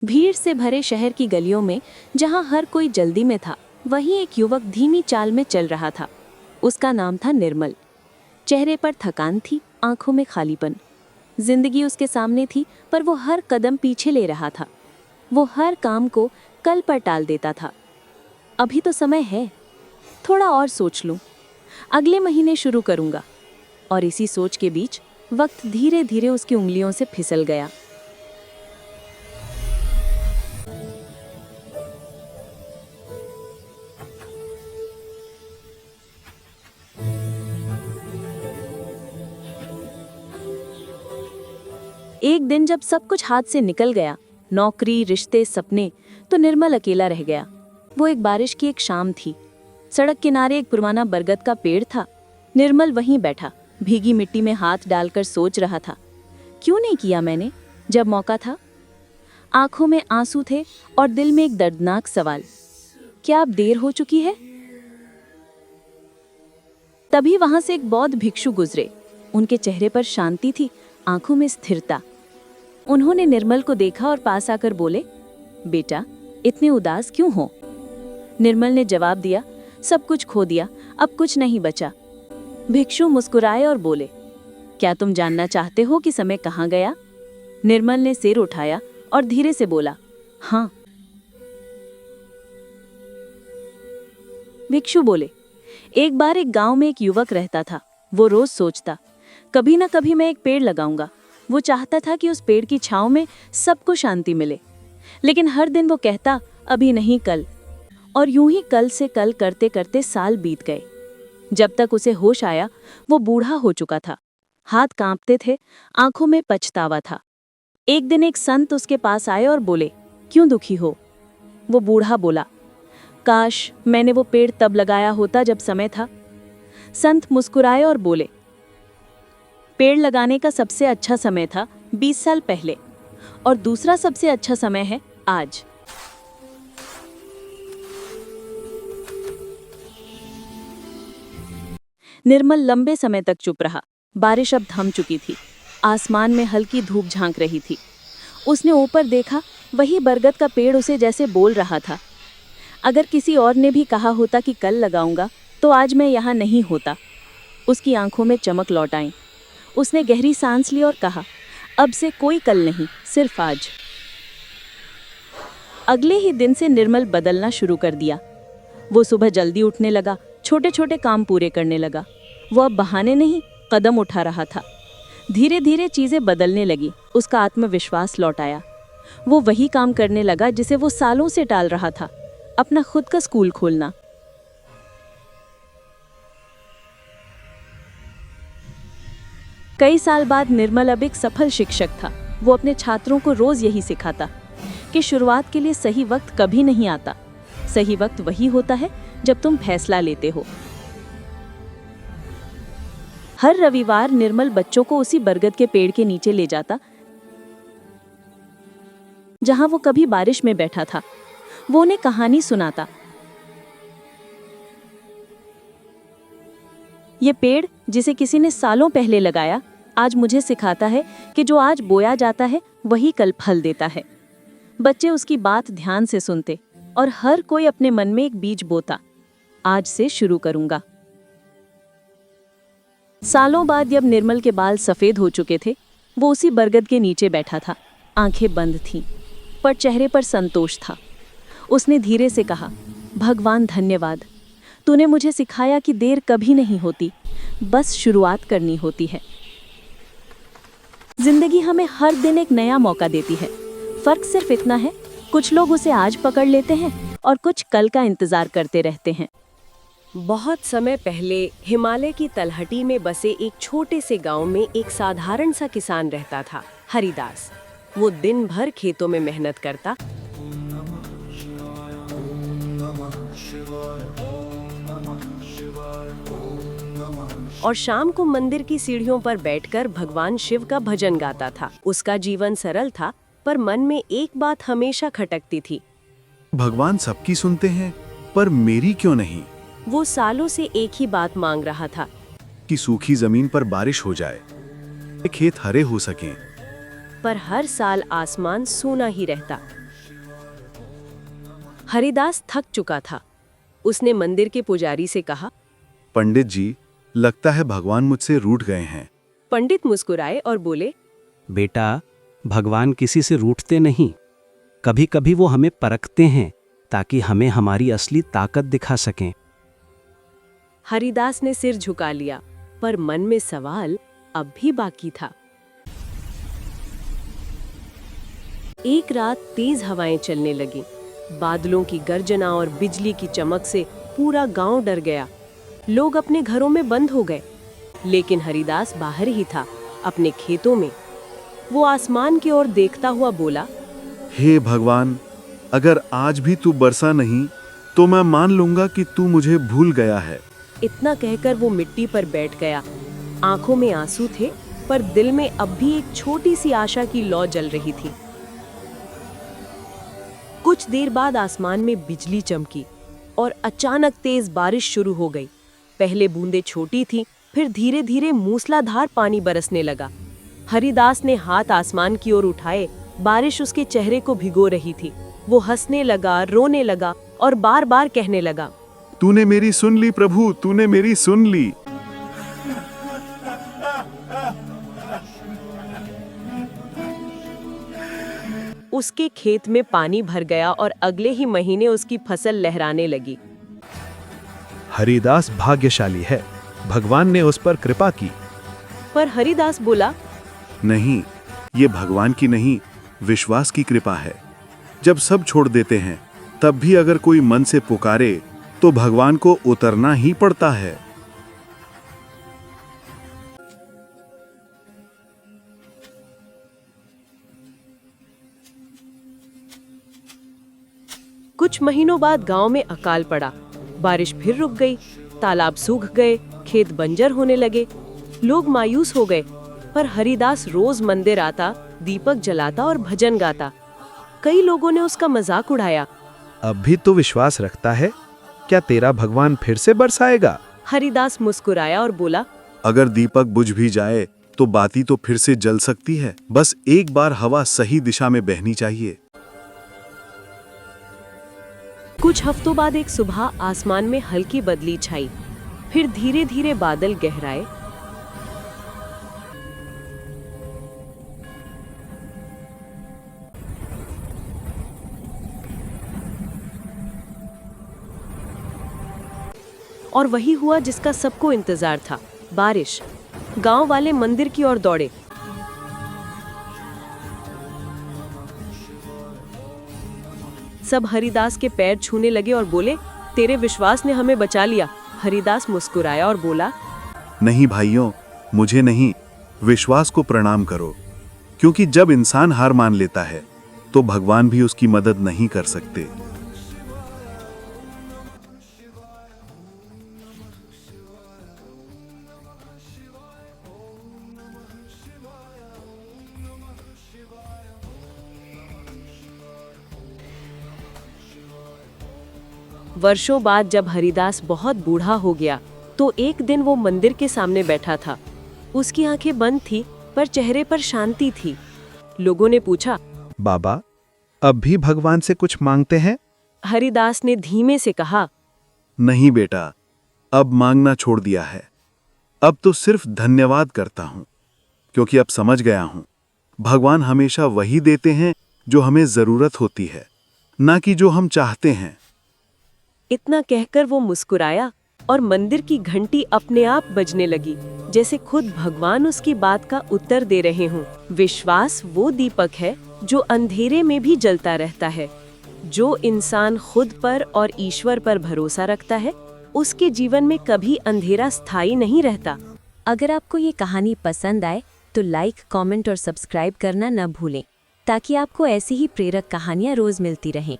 भीड़ से भरे शहर की गलियों में जहां हर कोई जल्दी में था, वहीं एक युवक धीमी चाल में चल रहा था। उसका नाम था निर्मल। चेहरे पर थकान थी, आंखों में खालीपन। जिंदगी उसके सामने थी, पर वो हर कदम पीछे ले रहा था। वो हर काम को कल पर टाल देता था। अभी तो समय है, थोड़ा और सोच लूं, अगले महीने शुरू करूंगा। और इसी सोच के बीच वक्त धीरे धीरे उसकी उंगलियों से फिसल गया। एक दिन जब सब कुछ हाथ से निकल गया, नौकरी, रिश्ते, सपने, तो निर्मल अकेला रह गया। वो एक बारिश की एक शाम थी। सड़क किनारे एक पुराना बरगद का पेड़ था। निर्मल वहीं बैठा, भीगी मिट्टी में हाथ डालकर सोच रहा था, क्यों नहीं किया मैंने जब मौका था। आंखों में आंसू थे और दिल में एक दर्दनाक सवाल, क्या अब देर हो चुकी है। तभी वहां से एक बौद्ध भिक्षु गुजरे। उनके चेहरे पर शांति थी, आंखों में स्थिरता। उन्होंने निर्मल को देखा और पास आकर बोले, बेटा, इतने उदास क्यों हो। निर्मल ने जवाब दिया, सब कुछ खो दिया, अब कुछ नहीं बचा। भिक्षु मुस्कुराए और बोले, क्या तुम जानना चाहते हो कि समय कहाँ गया। निर्मल ने सिर उठाया और धीरे से बोला, हाँ। भिक्षु बोले, एक बार एक गांव में एक युवक रहता था। वो रोज सोचता, कभी ना कभी मैं एक पेड़ लगाऊंगा। वो चाहता था कि उस पेड़ की छांव में सबको शांति मिले। लेकिन हर दिन वो कहता, अभी नहीं, कल। और यूं ही कल से कल करते करते साल बीत गए। जब तक उसे होश आया, वो बूढ़ा हो चुका था। हाथ कांपते थे, आंखों में पछतावा था। एक दिन एक संत उसके पास आए और बोले, क्यों दुखी हो। वो बूढ़ा बोला, काश मैंने वो पेड़ तब लगाया होता जब समय था। संत मुस्कुराए और बोले, पेड़ लगाने का सबसे अच्छा समय था 20 साल पहले, और दूसरा सबसे अच्छा समय है आज। निर्मल लंबे समय तक चुप रहा। बारिश अब थम चुकी थी। आसमान में हल्की धूप झांक रही थी। उसने ऊपर देखा, वही बरगद का पेड़ उसे जैसे बोल रहा था, अगर किसी और ने भी कहा होता कि कल लगाऊंगा, तो आज मैं यहाँ नहीं होता। उसकी आंखों में चमक लौट आई। उसने गहरी सांस ली और कहा, अब से कोई कल नहीं, सिर्फ आज। अगले ही दिन से निर्मल बदलना शुरू कर दिया। वो सुबह जल्दी उठने लगा, छोटे छोटे काम पूरे करने लगा। वो अब बहाने नहीं, कदम उठा रहा था। धीरे धीरे चीजें बदलने लगी। उसका आत्मविश्वास लौट आया। वो वही काम करने लगा जिसे वो सालों से टाल रहा था, अपना खुद का स्कूल खोलना। कई साल बाद निर्मल अब एक सफल शिक्षक था। वो अपने छात्रों को रोज यही सिखाता कि शुरुआत के लिए सही वक्त कभी नहीं आता। सही वक्त वही होता है जब तुम फैसला लेते हो। हर रविवार निर्मल बच्चों को उसी बरगद के पेड़ के नीचे ले जाता जहां वो कभी बारिश में बैठा था। वो उन्हें कहानी सुनाता। ये पेड़ जिसे किसी ने सालों पहले लगाया, आज मुझे सिखाता है कि जो आज बोया जाता है वही कल फल देता है। बच्चे उसकी बात ध्यान से सुनते और हर कोई अपने मन में एक बीज बोता, आज से शुरू करूंगा। सालों बाद जब निर्मल के बाल सफेद हो चुके थे, वो उसी बरगद के नीचे बैठा था। आंखें बंद थीं, पर चेहरे पर संतोष था। उसने धीरे से कहा, भगवान धन्यवाद, तूने मुझे सिखाया कि देर कभी नहीं होती, बस शुरुआत करनी होती है। जिंदगी हमें हर दिन एक नया मौका देती है। फर्क सिर्फ इतना है, कुछ लोग उसे आज पकड़ लेते हैं और कुछ कल का इंतजार करते रहते हैं। बहुत समय पहले हिमालय की तलहटी में बसे एक छोटे से गांव में एक साधारण सा किसान रहता था, हरिदास। वो दिन भर खेतों में मेहनत करता और शाम को मंदिर की सीढ़ियों पर बैठकर भगवान शिव का भजन गाता था। उसका जीवन सरल था, पर मन में एक बात हमेशा खटकती थी, भगवान सबकी सुनते हैं, पर मेरी क्यों नहीं। वो सालों से एक ही बात मांग रहा था कि सूखी जमीन पर बारिश हो जाए, खेत हरे हो सकें। पर हर साल आसमान सूना ही रहता। हरिदास थक चुका था। उसने मंदिर के पुजारी से कहा। पंडित जी, लगता है भगवान मुझसे रूठ गए हैं। पंडित मुस्कुराए और बोले, बेटा, भगवान किसी से रूठते नहीं। कभी कभी वो हमें परखते हैं ताकि हमें हमारी असली ताकत दिखा सकें। हरिदास ने सिर झुका लिया, पर मन में सवाल अब भी बाकी था। एक रात तेज हवाएं चलने लगीं। बादलों की गर्जना और बिजली की चमक से पूरा गांव डर गया। लोग अपने घरों में बंद हो गए, लेकिन हरिदास बाहर ही था, अपने खेतों में। वो आसमान की ओर देखता हुआ बोला, हे भगवान, अगर आज भी तू बरसा नहीं तो मैं मान लूंगा कि तू मुझे भूल गया है। इतना कहकर वो मिट्टी पर बैठ गया। आंखों में आंसू थे, पर दिल में अब भी एक छोटी सी आशा की लौ जल रही थी। कुछ देर बाद आसमान में बिजली चमकी और अचानक तेज बारिश शुरू हो गई। पहले बूंदें छोटी थीं, फिर धीरे धीरे मूसलाधार पानी बरसने लगा। हरिदास ने हाथ आसमान की ओर उठाए। बारिश उसके चेहरे को भिगो रही थी। वो हंसने लगा, रोने लगा और बार बार कहने लगा, तूने मेरी सुन ली प्रभु, तूने मेरी सुन ली। उसके खेत में पानी भर गया और अगले ही महीने उसकी फसल लहराने लगी। हरिदास भाग्यशाली है, भगवान ने उस पर कृपा की। पर हरिदास बोला, नहीं, ये भगवान की नहीं, विश्वास की कृपा है। जब सब छोड़ देते हैं, तब भी अगर कोई मन से पुकारे तो भगवान को उतरना ही पड़ता है। कुछ महीनों बाद गांव में अकाल पड़ा। बारिश फिर रुक गई, तालाब सूख गए, खेत बंजर होने लगे। लोग मायूस हो गए, पर हरिदास रोज मंदिर आता, दीपक जलाता और भजन गाता। कई लोगों ने उसका मजाक उड़ाया। अब भी तो विश्वास रखता है? क्या तेरा भगवान फिर से बरसाएगा? हरिदास मुस्कुराया और बोला, अगर दीपक बुझ भी जाए तो बाती तो फिर से जल सकती है। बस एक बार हवा सही दिशा में बहनी चाहिए। कुछ हफ्तों बाद एक सुबह आसमान में हल्की बदली छाई। फिर धीरे धीरे बादल गहराए। और वही हुआ जिसका सबको इंतजार था, बारिश। गांव वाले मंदिर की ओर दौड़े। सब हरिदास के पैर छूने लगे और बोले, तेरे विश्वास ने हमें बचा लिया। हरिदास मुस्कुराया और बोला, नहीं भाइयों, मुझे नहीं, विश्वास को प्रणाम करो। क्योंकि जब इंसान हार मान लेता है तो भगवान भी उसकी मदद नहीं कर सकते। वर्षों बाद जब हरिदास बहुत बूढ़ा हो गया तो एक दिन वो मंदिर के सामने बैठा था। उसकी आंखें बंद थी, पर चेहरे पर शांति थी। लोगों ने पूछा, बाबा, अब भी भगवान से कुछ मांगते हैं? हरिदास ने धीमे से कहा, नहीं बेटा, अब मांगना छोड़ दिया है। अब तो सिर्फ धन्यवाद करता हूं, क्योंकि अब समझ गया हूं, भगवान हमेशा वही देते हैं जो हमें जरूरत होती है, ना कि जो हम चाहते हैं। इतना कहकर वो मुस्कुराया और मंदिर की घंटी अपने आप बजने लगी, जैसे खुद भगवान उसकी बात का उत्तर दे रहे हों। विश्वास वो दीपक है जो अंधेरे में भी जलता रहता है। जो इंसान खुद पर और ईश्वर पर भरोसा रखता है, उसके जीवन में कभी अंधेरा स्थायी नहीं रहता। अगर आपको ये कहानी पसंद आए तो लाइक, कमेंट और सब्सक्राइब करना न भूलें, ताकि आपको ऐसी ही प्रेरक कहानियाँ रोज मिलती रहें।